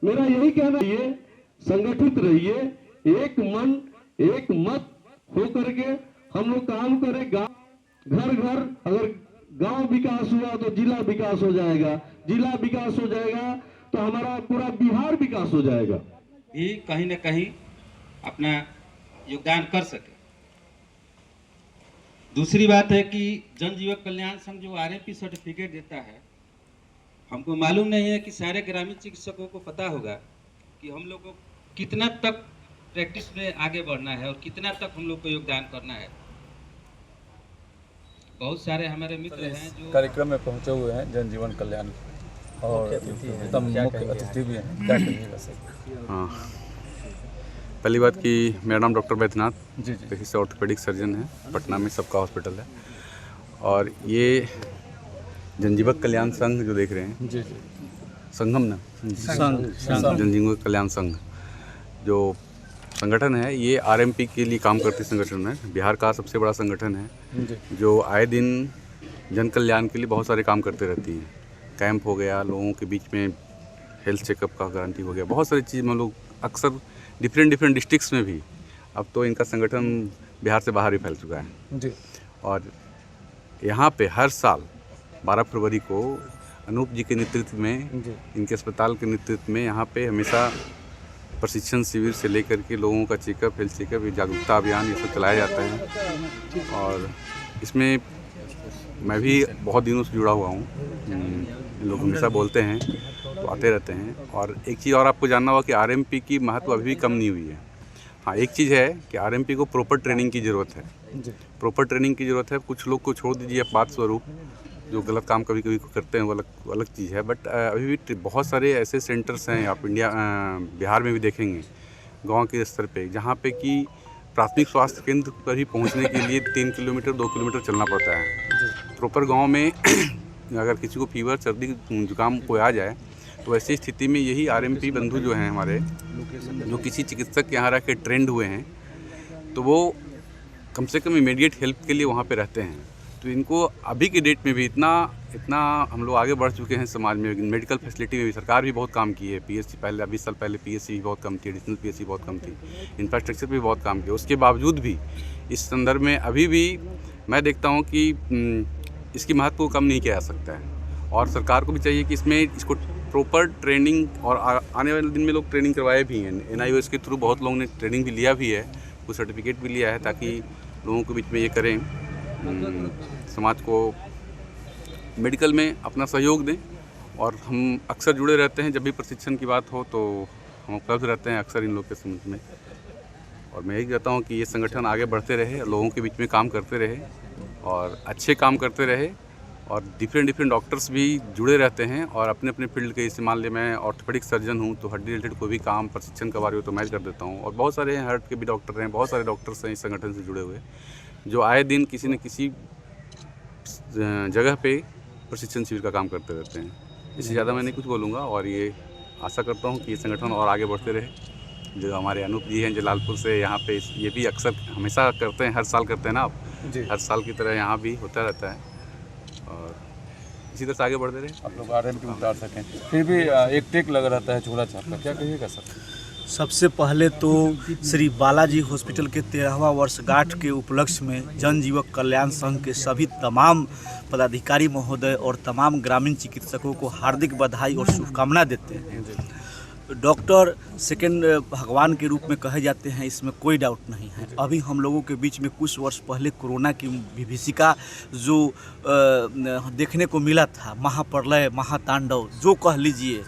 मेरा यही कहना है, संगठित रहिए, एक मन एक मत हो करके हम लोग काम करें। घर घर अगर गांव विकास हुआ तो जिला विकास हो जाएगा, जिला विकास हो जाएगा तो हमारा पूरा बिहार विकास हो जाएगा। भी कहीं न कहीं अपना योगदान कर सके। दूसरी बात है कि जन जीवन कल्याण संघ जो आरएमपी सर्टिफिकेट देता है, हमको मालूम नहीं है कि सारे ग्रामीण चिकित्सकों को पता होगा कि हम लोग को कितना तक प्रैक्टिस में आगे बढ़ना है और कितना तक हम लोग को योगदान करना है। बहुत सारे हमारे मित्र हैं जो कार्यक्रम में पहुंचे हुए हैं जन जीवन कल्याण और एकदम मुख्य अतिथि भी हैं। क्या कहिएगा सर? हाँ, पहली बात कि मेरा नाम डॉक्टर बैद्यनाथ जी जी पेशे से ऑर्थोपेडिक सर्जन है, पटना में सबका हॉस्पिटल है। और ये जनजीवन कल्याण संघ जो देख रहे हैं, जी जी संगम ना जनजीवन कल्याण संघ जो संगठन है, ये आरएमपी के लिए काम करती संगठन है। बिहार का सबसे बड़ा संगठन है जो आए दिन जन कल्याण के लिए बहुत सारे काम करते रहती है। कैंप हो गया, लोगों के बीच में हेल्थ चेकअप का गारंटी हो गया, बहुत सारी चीज़ हम लोग अक्सर डिफरेंट डिस्ट्रिक्ट्स में भी, अब तो इनका संगठन बिहार से बाहर भी फैल चुका है जी। और यहाँ पे हर साल 12 फरवरी को अनूप जी के नेतृत्व में, इनके अस्पताल के नेतृत्व में यहाँ पे हमेशा प्रशिक्षण शिविर से लेकर के लोगों का चेकअप, हेल्थ चेकअप, जागरूकता अभियान ये सब चलाया जाता है। और इसमें मैं भी बहुत दिनों से जुड़ा हुआ हूँ। लोग हमेशा बोलते हैं तो आते रहते हैं। और एक चीज़ और आपको जानना होगा कि आरएमपी की महत्व अभी भी कम नहीं हुई है। हाँ, एक चीज़ है कि आरएमपी को प्रॉपर ट्रेनिंग की ज़रूरत है, प्रॉपर ट्रेनिंग की ज़रूरत है। कुछ लोग को छोड़ दीजिए बात स्वरूप, जो गलत काम कभी कभी करते हैं वो अलग चीज़ है। बट अभी भी बहुत सारे ऐसे सेंटर्स हैं, आप बिहार में भी देखेंगे गांव के स्तर पे, जहां पे कि प्राथमिक स्वास्थ्य केंद्र पर ही पहुंचने के लिए 3 किलोमीटर 2 किलोमीटर चलना पड़ता है। प्रॉपर गांव में अगर किसी को फीवर, सर्दी, जुकाम कोई आ जाए तो ऐसी स्थिति में यही आरएमपी बंधु जो हैं हमारे, जो किसी चिकित्सक के यहाँ रह के ट्रेंड हुए हैं, तो वो कम से कम इमीडिएट हेल्प के लिए वहाँ पे रहते हैं। तो इनको अभी के डेट में भी इतना हम लोग आगे बढ़ चुके हैं समाज में। मेडिकल फैसिलिटी में भी सरकार भी बहुत काम की है। पीएससी पहले 20 साल पहले पीएससी भी बहुत कम थी, एडिशनल पीएससी बहुत कम थी, इंफ्रास्ट्रक्चर भी बहुत काम किया। उसके बावजूद भी इस संदर्भ में अभी भी मैं देखता हूँ कि इसकी महत्व को कम नहीं किया जा सकता है। और सरकार को भी चाहिए कि इसको प्रॉपर ट्रेनिंग, और आने वाले दिन में लोग ट्रेनिंग करवाए भी हैं। NIOS के थ्रू बहुत लोगों ने ट्रेनिंग भी लिया भी है, कुछ सर्टिफिकेट भी लिया है, ताकि लोगों के बीच में ये करें, समाज को मेडिकल में अपना सहयोग दें। और हम अक्सर जुड़े रहते हैं, जब भी प्रशिक्षण की बात हो तो हम उपलब्ध रहते हैं अक्सर इन लोग के समझ में। और मैं यही कहता हूँ कि ये संगठन आगे बढ़ते रहे, लोगों के बीच में काम करते रहे और अच्छे काम करते रहे। और डिफरेंट डॉक्टर्स भी जुड़े रहते हैं और अपने अपने फील्ड के, जैसे मान लिया मैं ऑर्थोपेडिक सर्जन हूँ तो हड्डी रिलेटेड कोई भी काम प्रशिक्षण करवा रही हो तो मैं कर देता हूँ। और बहुत सारे हार्ट के भी डॉक्टर हैं, बहुत सारे डॉक्टर्स हैं इस संगठन से जुड़े हुए, जो आए दिन किसी न किसी जगह पे प्रशिक्षण शिविर का काम करते रहते हैं। इससे ज़्यादा मैं नहीं कुछ बोलूँगा। और ये आशा करता हूँ कि ये संगठन और आगे बढ़ते रहे। जो हमारे अनूप जी हैं जलालपुर से, यहाँ पे ये भी अक्सर हमेशा करते हैं, हर साल करते हैं ना आप, हर साल की तरह यहाँ भी होता रहता है। और इसी तरह से आगे बढ़ते रहे, आप लोग आरएमपी उतार सकें। फिर भी एक टेक लग रहता है झोला छाप का, क्या कहिएगा सर? सबसे पहले तो श्री बालाजी हॉस्पिटल के 13वां वर्षगांठ के उपलक्ष्य में जन जीवन कल्याण संघ के सभी तमाम पदाधिकारी महोदय और तमाम ग्रामीण चिकित्सकों को हार्दिक बधाई और शुभकामना देते हैं। डॉक्टर सेकंड भगवान के रूप में कहे जाते हैं, इसमें कोई डाउट नहीं है। अभी हम लोगों के बीच में कुछ वर्ष पहले कोरोना की विभीषिका जो देखने को मिला था, महाप्रलय, महातांडव जो कह लीजिए,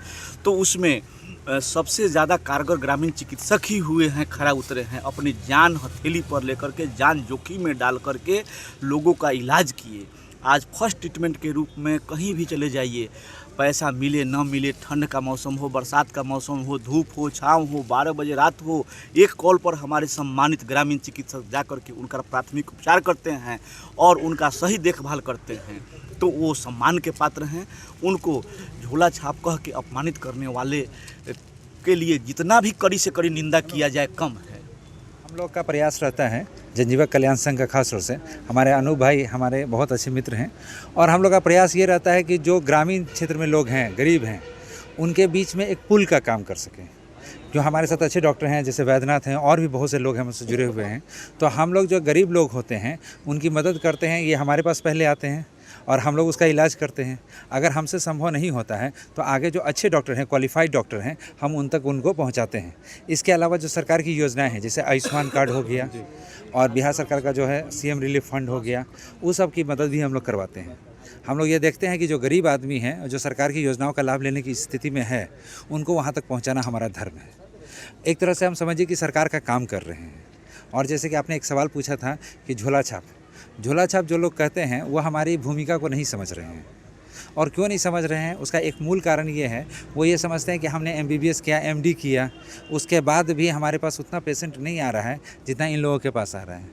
तो उसमें सबसे ज़्यादा कारगर ग्रामीण चिकित्सक ही हुए हैं, खरा उतरे हैं, अपनी जान हथेली पर लेकर के, जान जोखिम में डाल करके लोगों का इलाज किए। आज फर्स्ट ट्रीटमेंट के रूप में कहीं भी चले जाइए, पैसा मिले न मिले, ठंड का मौसम हो, बरसात का मौसम हो, धूप हो, छाँव हो, 12 बजे रात हो, एक कॉल पर हमारे सम्मानित ग्रामीण चिकित्सक जाकर के उनका प्राथमिक उपचार करते हैं और उनका सही देखभाल करते हैं। तो वो सम्मान के पात्र हैं। उनको झोला छाप कह के अपमानित करने वाले के लिए जितना भी कड़ी से कड़ी निंदा किया जाए कम है। हम लोग का प्रयास रहता है, जनजीवन कल्याण संघ का खास तौर से हमारे अनूप भाई हमारे बहुत अच्छे मित्र हैं, और हम लोग का प्रयास ये रहता है कि जो ग्रामीण क्षेत्र में लोग हैं, गरीब हैं, उनके बीच में एक पुल का काम कर सकें। जो हमारे साथ अच्छे डॉक्टर हैं जैसे वैद्यनाथ हैं और भी बहुत से लोग हमसे जुड़े हुए हैं, तो हम लोग जो गरीब लोग होते हैं उनकी मदद करते हैं। ये हमारे पास पहले आते हैं और हम लोग उसका इलाज करते हैं। अगर हमसे संभव नहीं होता है तो आगे जो अच्छे डॉक्टर हैं, क्वालिफाइड डॉक्टर हैं, हम उन तक उनको पहुंचाते हैं। इसके अलावा जो सरकार की योजनाएं हैं जैसे आयुष्मान कार्ड हो गया और बिहार सरकार का जो है सीएम रिलीफ फंड हो गया, उस सब की मदद भी हम लोग करवाते हैं। हम लोग ये देखते हैं कि जो गरीब आदमी हैं, जो सरकार की योजनाओं का लाभ लेने की स्थिति में है, उनको वहाँ तक पहुँचाना हमारा धर्म है। एक तरह से हम समझिए कि सरकार का काम कर रहे हैं। और जैसे कि आपने एक सवाल पूछा था कि झोला छाप जो लोग कहते हैं वो हमारी भूमिका को नहीं समझ रहे हैं। और क्यों नहीं समझ रहे हैं, उसका एक मूल कारण ये है, वो ये समझते हैं कि हमने MBBS किया, MD किया, उसके बाद भी हमारे पास उतना पेशेंट नहीं आ रहा है जितना इन लोगों के पास आ रहा है।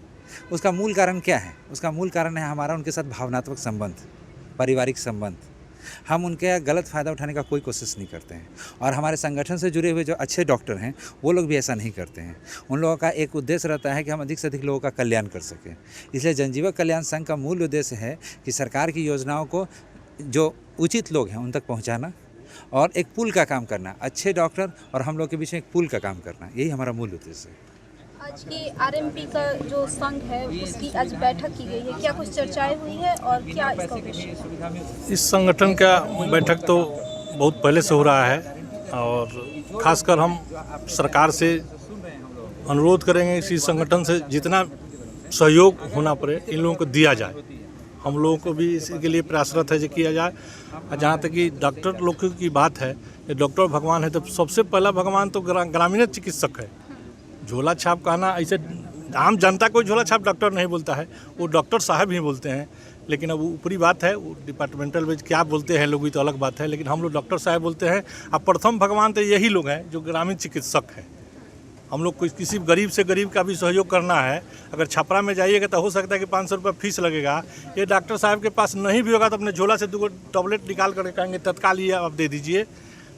उसका मूल कारण क्या है? उसका मूल कारण है हमारा उनके साथ भावनात्मक संबंध, पारिवारिक संबंध। हम उनके गलत फ़ायदा उठाने का कोई कोशिश नहीं करते हैं। और हमारे संगठन से जुड़े हुए जो अच्छे डॉक्टर हैं वो लोग भी ऐसा नहीं करते हैं। उन लोगों का एक उद्देश्य रहता है कि हम अधिक से अधिक लोगों का कल्याण कर सकें। इसलिए जनजीवक कल्याण संघ का मूल उद्देश्य है कि सरकार की योजनाओं को जो उचित लोग हैं उन तक पहुँचाना और एक पुल का काम करना, अच्छे डॉक्टर और हम लोग के बीच में एक पुल का काम करना, यही हमारा मूल उद्देश्य है। आज की RMP का जो संघ है उसकी आज बैठक की गई है, क्या कुछ चर्चाएं हुई है और क्या इसका उद्देश्य? इस संगठन का बैठक तो बहुत पहले से हो रहा है और खासकर हम सरकार से अनुरोध करेंगे इसी संगठन से जितना सहयोग होना पड़े इन लोगों को दिया जाए। हम लोगों को भी इसी के लिए प्रयासरत है जो किया जाए। जहाँ तक कि डॉक्टर लोग की बात है, डॉक्टर भगवान है, तो सबसे पहला भगवान तो ग्रामीण चिकित्सक है। झोला छाप कहना, ऐसे आम जनता को झोला छाप डॉक्टर नहीं बोलता है, वो डॉक्टर साहब ही बोलते हैं। लेकिन अब ऊपरी बात है, वो डिपार्टमेंटल में क्या बोलते हैं लोग, तो अलग बात है, लेकिन हम लोग डॉक्टर साहब बोलते हैं। अब प्रथम भगवान तो यही लोग हैं जो ग्रामीण चिकित्सक हैं। हम लोग कोई किसी गरीब से गरीब का भी सहयोग करना है, अगर छपरा में जाइएगा तो हो सकता है कि 500 रुपये फीस लगेगा। ये डॉक्टर साहब के पास नहीं भी होगा तो अपने झोला से 2 टैबलेट निकाल कर कहेंगे तत्काल ये आप दे दीजिए।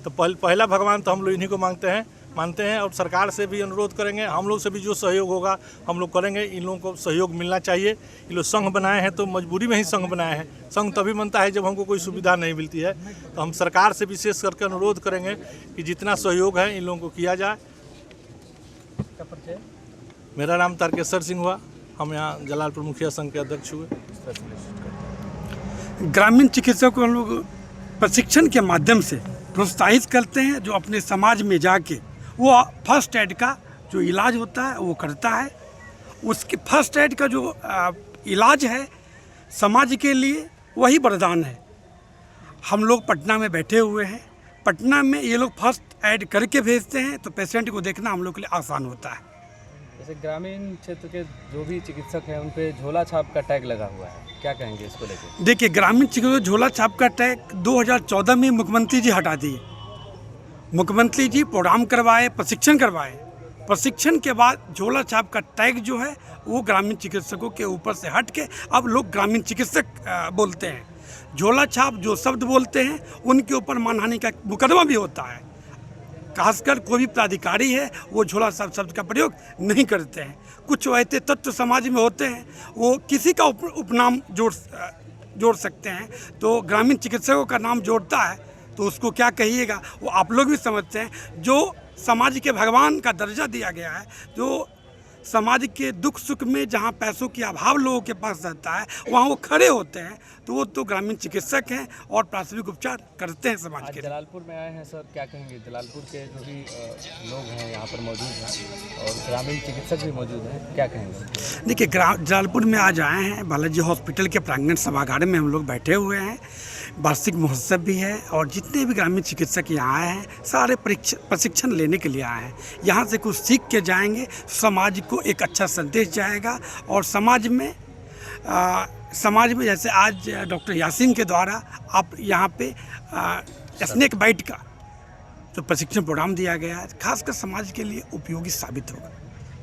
तो पहला भगवान तो हम लोग इन्हीं को मानते हैं और सरकार से भी अनुरोध करेंगे। हम लोग से भी जो सहयोग होगा हम लोग करेंगे। इन लोगों को सहयोग मिलना चाहिए। ये लोग संघ बनाए हैं तो मजबूरी में ही संघ बनाए हैं। संघ तभी बनता है जब हमको कोई सुविधा नहीं मिलती है। तो हम सरकार से विशेष करके अनुरोध करेंगे कि जितना सहयोग है इन लोगों को किया जाए। मेरा नाम तारकेश्वर सिंह हुआ, हम यहाँ जलालपुर मुखिया संघ के अध्यक्ष हुए। ग्रामीण चिकित्सकों को हम लोग प्रशिक्षण के माध्यम से प्रोत्साहित करते हैं, जो अपने समाज में जाके वो फर्स्ट एड का जो इलाज होता है वो करता है। उसके फर्स्ट एड का जो इलाज है समाज के लिए वही वरदान है। हम लोग पटना में बैठे हुए हैं, पटना में ये लोग फर्स्ट एड करके भेजते हैं तो पेशेंट को देखना हम लोग के लिए आसान होता है। जैसे ग्रामीण क्षेत्र के जो भी चिकित्सक हैं उन पे झोला छाप का टैग लगा हुआ है, क्या कहेंगे इसको लेकर? देखिए, ग्रामीण चिकित्सक झोला छाप का टैग 2014 में मुख्यमंत्री जी हटा दिए। मुख्यमंत्री जी प्रोग्राम करवाए, प्रशिक्षण करवाए। प्रशिक्षण के बाद झोला छाप का टैग जो है वो ग्रामीण चिकित्सकों के ऊपर से हट के अब लोग ग्रामीण चिकित्सक बोलते हैं। झोला छाप जो शब्द बोलते हैं उनके ऊपर मानहानि का मुकदमा भी होता है। खासकर कोई भी पदाधिकारी है वो झोला छाप शब्द का प्रयोग नहीं करते हैं। कुछ ऐसे तत्व समाज में होते हैं वो किसी का उपनाम जोड़ सकते हैं, तो ग्रामीण चिकित्सकों का नाम जोड़ता है तो उसको क्या कहिएगा, वो आप लोग भी समझते हैं। जो समाज के भगवान का दर्जा दिया गया है, जो समाज के दुख सुख में जहाँ पैसों की अभाव लोगों के पास रहता है वहाँ वो खड़े होते हैं, तो वो तो ग्रामीण चिकित्सक हैं और प्राथमिक उपचार करते हैं समाज के। जलालपुर में आए हैं सर, क्या कहेंगे? जलालपुर के जो भी लोग हैं यहाँ पर मौजूद हैं और ग्रामीण चिकित्सक भी मौजूद हैं, क्या कहेंगे? देखिए, जलालपुर में आज आए हैं, बालाजी हॉस्पिटल के प्रांगण सभागार में हम लोग बैठे हुए हैं। वार्षिक महोत्सव भी है और जितने भी ग्रामीण चिकित्सक यहाँ आए हैं सारे प्रशिक्षण लेने के लिए आए हैं। यहाँ से कुछ सीख के जाएंगे, समाज को एक अच्छा संदेश जाएगा और समाज में जैसे आज डॉक्टर यासीन के द्वारा आप यहाँ पे स्नेक बाइट का जो प्रशिक्षण प्रोग्राम दिया गया है, खासकर समाज के लिए उपयोगी साबित होगा।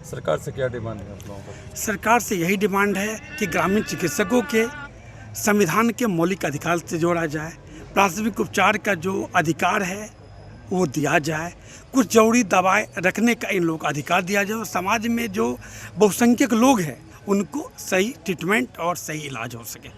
सरकार से क्या डिमांड है आप लोगों का? सरकार से यही डिमांड है कि ग्रामीण चिकित्सकों के संविधान के मौलिक अधिकार से जोड़ा जाए। प्राथमिक उपचार का जो अधिकार है वो दिया जाए। कुछ जरूरी दवाएं रखने का इन लोगों को अधिकार दिया जाए। समाज में जो बहुसंख्यक लोग हैं उनको सही ट्रीटमेंट और सही इलाज हो सके।